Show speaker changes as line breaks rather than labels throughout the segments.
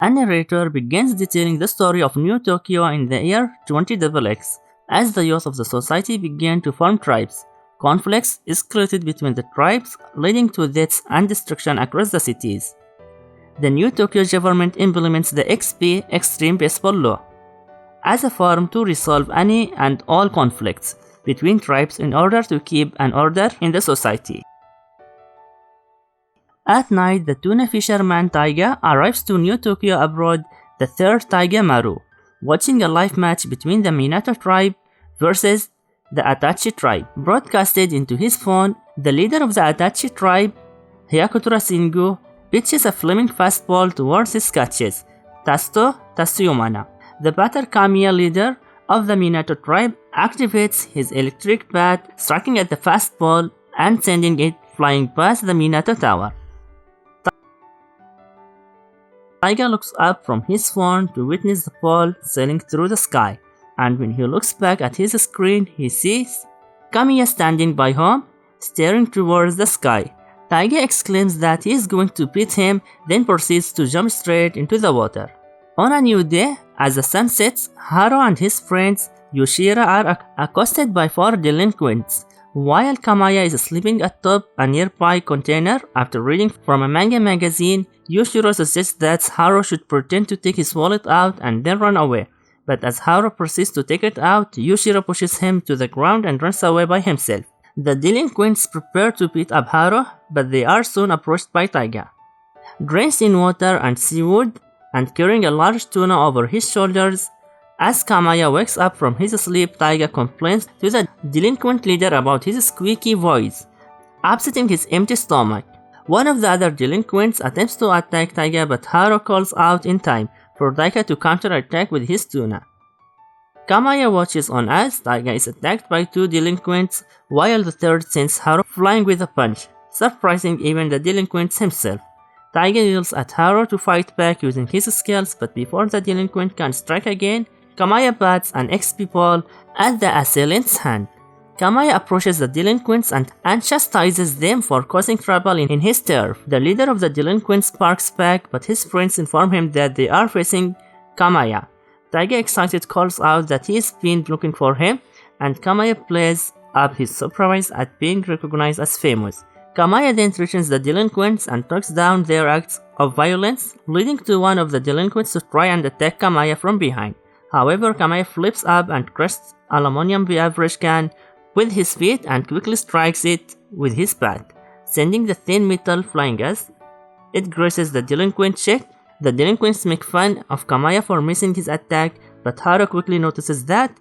A narrator begins detailing the story of New Tokyo in the year 20XX. As the youth of the society began to form tribes, conflicts escalated between the tribes, leading to deaths and destruction across the cities. The New Tokyo government implements the XP Extreme Baseball Law as a form to resolve any and all conflicts between tribes in order to keep an order in the society. At night, the tuna fisherman Taiga arrives to New Tokyo aboard the third Taiga Maru, watching a live match between the Minato tribe versus the Adachi tribe. Broadcasted into his phone, the leader of the Adachi tribe, Hyakutora Shingu, pitches a flaming fastball towards his catches, Tatsuyamana. The batter Kamiya, leader of the Minato tribe, activates his electric bat, striking at the fastball and sending it flying past the Minato tower. Taiga looks up from his phone to witness the ball sailing through the sky, and when he looks back at his screen, he sees Kamiya standing by him, staring towards the sky. Taiga exclaims that he is going to beat him, then proceeds to jump straight into the water. On a new day, as the sun sets, Haro and his friends Yoshira are accosted by 4 delinquents. While Kamaya is sleeping atop a nearby container after reading from a manga magazine, Yoshiro suggests that Haro should pretend to take his wallet out and then run away. But as Haro proceeds to take it out, Yoshiro pushes him to the ground and runs away by himself. The delinquents prepare to beat up Haro, but they are soon approached by Taiga. Drenched in water and seaweed, and carrying a large tuna over his shoulders, as Kamaya wakes up from his sleep, Taiga complains to the delinquent leader about his squeaky voice, upsetting his empty stomach. One of the other delinquents attempts to attack Taiga, but Haro calls out in time for Taiga to counterattack with his tuna. Kamaya watches on as Taiga is attacked by 2 delinquents, while the third sends Haro flying with a punch, surprising even the delinquents himself. Taiga yells at Haro to fight back using his skills, but before the delinquent can strike again, Kamaya bats an XP ball at the assailant's hand. Kamaya approaches the delinquents and chastises them for causing trouble in his turf. The leader of the delinquents sparks back, but his friends inform him that they are facing Kamaya. Taiga, excited, calls out that he has been looking for him, and Kamaya plays up his surprise at being recognized as famous. Kamaya then threatens the delinquents and talks down their acts of violence, leading to one of the delinquents to try and attack Kamaya from behind. However, Kamaya flips up and crushes an aluminum beverage can with his feet and quickly strikes it with his bat, sending the thin metal flying as it grazes the delinquent cheek. The delinquents make fun of Kamaya for missing his attack, but Haro quickly notices that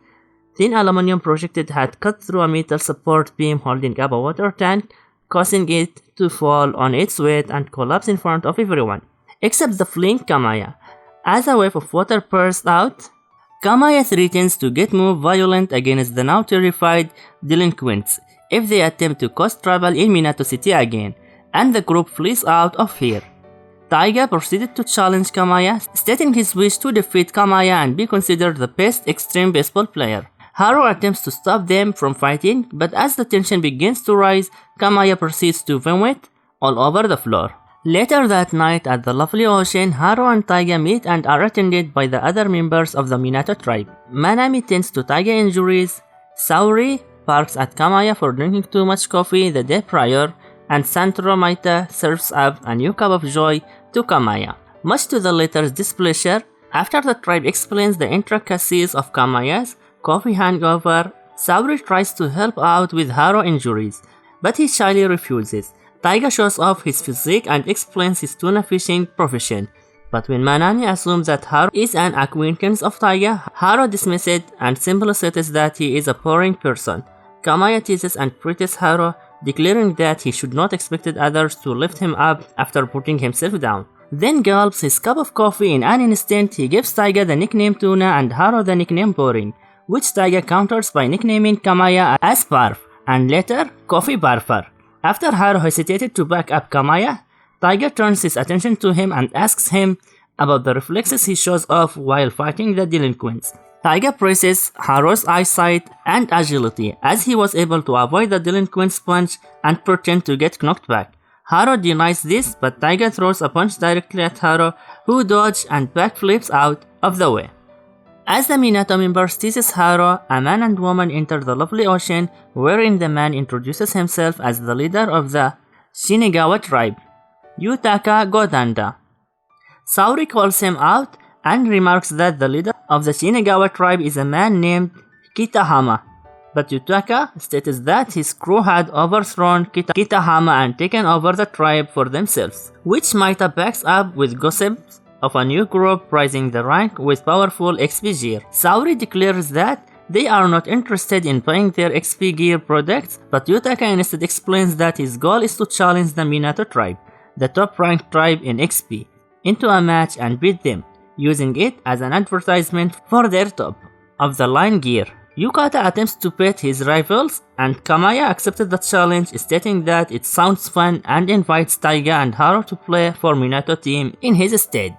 thin aluminum projectile had cut through a metal support beam holding up a water tank, causing it to fall on its weight and collapse in front of everyone, except the fleeing Kamaya. As a wave of water bursts out, Kamaya threatens to get more violent against the now terrified delinquents if they attempt to cause trouble in Minato City again, and the group flees out of here. Taiga proceeded to challenge Kamaya, stating his wish to defeat Kamaya and be considered the best extreme baseball player. Haro attempts to stop them from fighting, but as the tension begins to rise, Kamaya proceeds to vomit all over the floor. Later that night at the lovely ocean, Haro and Taiga meet and are attended by the other members of the Minato tribe. Manami tends to Taiga injuries, Saori barks at Kamaya for drinking too much coffee the day prior, and Santoro Maita serves up a new cup of joy to Kamaya. Much to the latter's displeasure, after the tribe explains the intricacies of Kamaya's coffee hangover, Saori tries to help out with Haro injuries, but he shyly refuses. Taiga shows off his physique and explains his tuna fishing profession, but when Manami assumes that Haro is an acquaintance of Taiga, Haro dismisses it and simply states that he is a boring person. Kamaya teases and praises Haro, declaring that he should not expect others to lift him up after putting himself down. Then gulps his cup of coffee. In an instant, he gives Taiga the nickname Tuna and Haro the nickname Boring, which Taiga counters by nicknaming Kamaya as Barf, and later Coffee Barfer. After Haro hesitated to back up Kamaya, Taiga turns his attention to him and asks him about the reflexes he shows off while fighting the delinquents. Taiga praises Haro's eyesight and agility, as he was able to avoid the delinquent's punch and pretend to get knocked back. Haro denies this, but Taiga throws a punch directly at Haro, who dodges and backflips out of the way. As the Minato members teases Haro, a man and woman enter the lovely ocean, wherein the man introduces himself as the leader of the Shinagawa tribe, Yutaka Godanda. Saori calls him out and remarks that the leader of the Shinagawa tribe is a man named Kitahama, but Yutaka states that his crew had overthrown Kitahama and taken over the tribe for themselves, which Maita backs up with gossips of a new group rising the rank with powerful XP gear. Saori declares that they are not interested in buying their XP gear products, but Yutaka instead explains that his goal is to challenge the Minato tribe, the top-ranked tribe in XP, into a match and beat them, using it as an advertisement for their top-of-the-line gear. Yukata attempts to beat his rivals, and Kamaya accepted the challenge, stating that it sounds fun and invites Taiga and Haro to play for Minato team in his stead.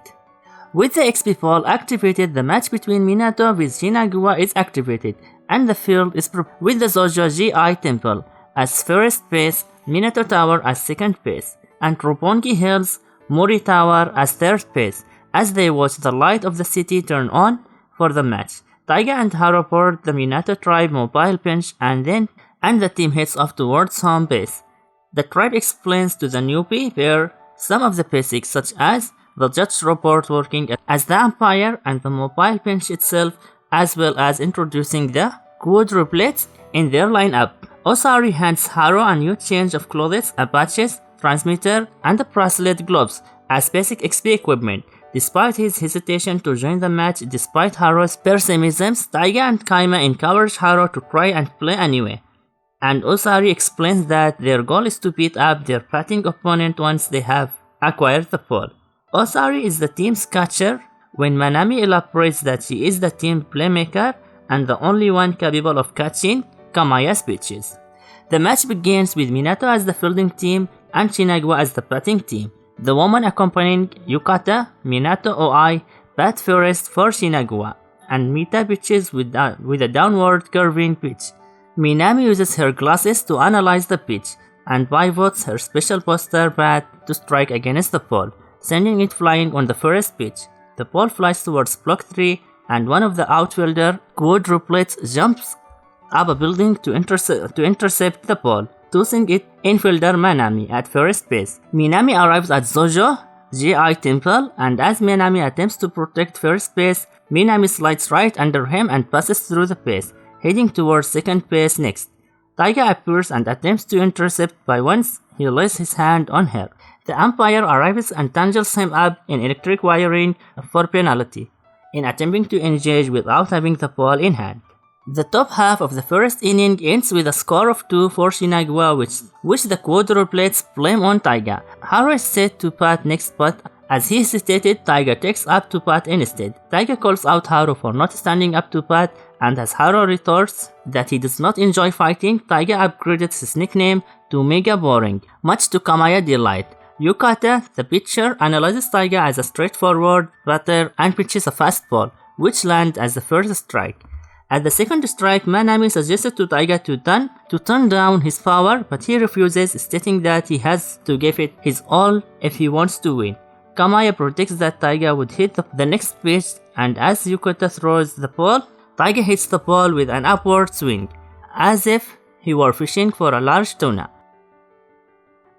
With the XP ball activated, the match between Minato with Shinagawa is activated, and the field is with the Zojo GI Temple as first base, Minato Tower as second base, and Roppongi Hills Mori Tower as third base, as they watch the light of the city turn on for the match. Taiga and Haro board the Minato tribe mobile bench and the team heads off towards home base. The tribe explains to the newbie pair some of the basics, such as the judge robot working as the umpire and the mobile bench itself, as well as introducing the quadruplets in their lineup. Osari hands Haro a new change of clothes, a patches, transmitter, and the bracelet gloves as basic XP equipment. Despite his hesitation to join the match, despite Haro's pessimisms, Taiga and Kaima encourage Haro to try and play anyway. And Osari explains that their goal is to beat up their batting opponent once they have acquired the ball. Osari is the team's catcher, when Manami elaborates that she is the team playmaker and the only one capable of catching Kamaya's pitches. The match begins with Minato as the fielding team and Shinagawa as the batting team. The woman accompanying Yukata, Minato OI, bat first for Shinagawa, and Mita pitches with a downward curving pitch. Minami uses her glasses to analyze the pitch, and pivots her special poster bat to strike against the ball, sending it flying on the first pitch. The ball flies towards block 3, and one of the outfielder quadruplets jumps up a building to intercept the ball, tossing it infielder Manami at first base. Minami arrives at Zojo GI Temple, and as Manami attempts to protect first base, Minami slides right under him and passes through the base, heading towards second base next. Taiga appears and attempts to intercept, but once he lays his hand on her, the umpire arrives and tangles him up in electric wiring for penalty, in attempting to engage without having the ball in hand. The top half of the first inning ends with a score of 2 for Shinagawa, which the quadruplets blame on Taiga. Haro is set to bat next, but as he hesitated, Taiga takes up to bat instead. Taiga calls out Haro for not standing up to bat, and as Haro retorts that he does not enjoy fighting, Taiga upgraded his nickname to Mega Boring, much to Kamaya's delight. Yukata, the pitcher, analyzes Taiga as a straightforward batter and pitches a fastball, which lands as the first strike. At the second strike, Manami suggested to Taiga to turn down his power, but he refuses, stating that he has to give it his all if he wants to win. Kamaya predicts that Taiga would hit the next pitch, and as Yukata throws the ball, Taiga hits the ball with an upward swing, as if he were fishing for a large tuna.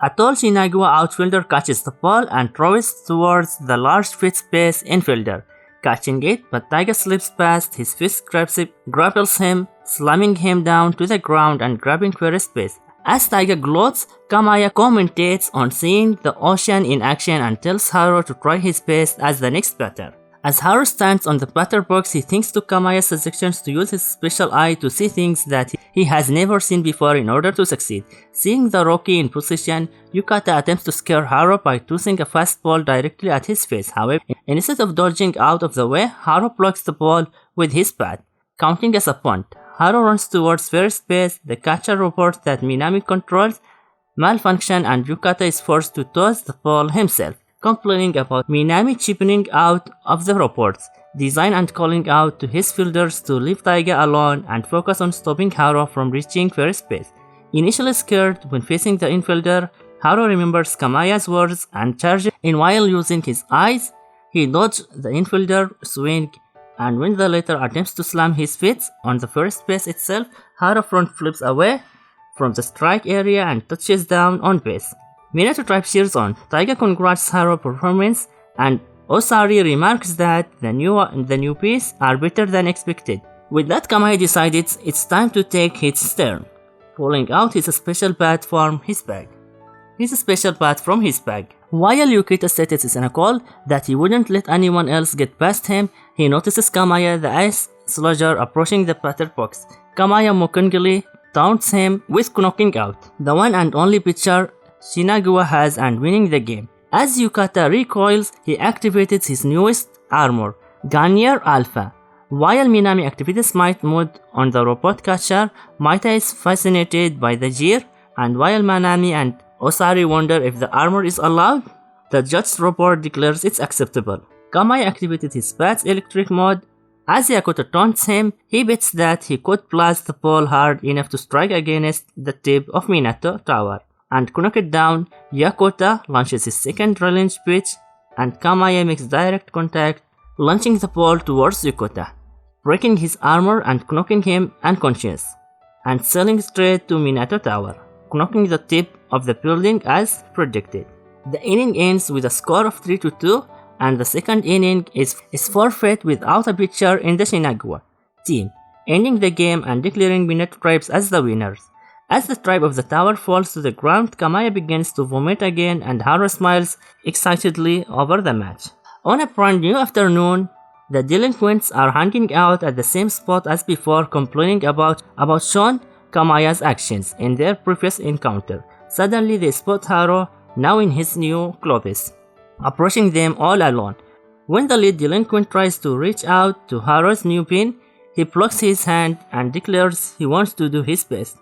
A tall Shinagawa outfielder catches the ball and throws towards the large fifth base infielder, catching it, but Taiga slips past, his fist grapples him, slamming him down to the ground and grabbing first base. As Taiga gloats, Kamaya commentates on seeing the ocean in action and tells Haro to try his best as the next batter. As Haro stands on the batter box, he thinks to Kamaya's suggestions to use his special eye to see things that he has never seen before in order to succeed. Seeing the rookie in position, Yukata attempts to scare Haro by tossing a fastball directly at his face. However, instead of dodging out of the way, Haro blocks the ball with his bat, counting as a punt. Haro runs towards first base. The catcher reports that Minami controls malfunction and Yukata is forced to toss the ball himself, complaining about Minami cheapening out of the reports design and calling out to his fielders to leave Taiga alone and focus on stopping Haro from reaching first base. Initially scared when facing the infielder, Haru remembers Kamaya's words and charges in while using his eyes. He dodges the infielder swing, and when the latter attempts to slam his feet on the first base itself, Haru front flips away from the strike area and touches down on base. Minato tribe cheers on. Taiga congrats Haru's performance, and Osari remarks that the new pieces are better than expected. With that, Kamaya decides it's time to take his turn, pulling out his special bat from his bag. While Yukito states in a call that he wouldn't let anyone else get past him, he notices Kamaya the ice slugger approaching the batter box. Kamaya mockingly taunts him with knocking out the one and only pitcher Shinagawa has and winning the game. As Yukata recoils, he activates his newest armor, Garnier Alpha. While Minami activates Might mode on the robot catcher, Maita is fascinated by the gear, and while Manami and Osari wonder if the armor is allowed, the judge's report declares it's acceptable. Kamaya activated his bat's electric mode. As Yakuto taunts him, he bets that he could blast the ball hard enough to strike against the tip of Minato Tower and knock it down. Yakuto launches his second challenge pitch, and Kamaya makes direct contact, launching the ball towards Yakuto, breaking his armor and knocking him unconscious, and sailing straight to Minato Tower, knocking the tip of the building as predicted. The inning ends with a score of 3-2, and the second inning is forfeit without a pitcher in the Shinagawa team, ending the game and declaring Minato tribes as the winners. As the tribe of the tower falls to the ground, Kamaya begins to vomit again, and Haru smiles excitedly over the match. On a brand new afternoon, the delinquents are hanging out at the same spot as before, complaining about Shon Kamaya's actions in their previous encounter. Suddenly they spot Haru, now in his new clothes, approaching them all alone. When the lead delinquent tries to reach out to Haru's new pin, he blocks his hand and declares he wants to do his best.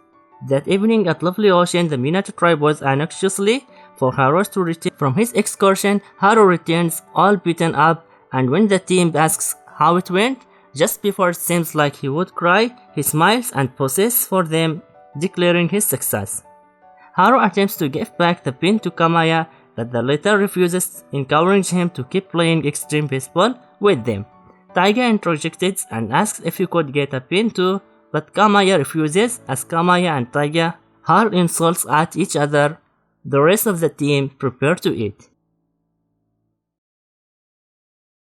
That evening at Lovely Ocean, the Minato tribe was anxiously for Haru to return from his excursion. Haru returns all beaten up, and when the team asks how it went, just before it seems like he would cry, he smiles and poses for them, declaring his success. Haru attempts to give back the pin to Kamaya, but the latter refuses, encouraging him to keep playing extreme baseball with them. Taiga interjects and asks if he could get a pin too, but Kamaya refuses as Kamaya and Taiga hurl insults at each other. The rest of the team prepare to eat.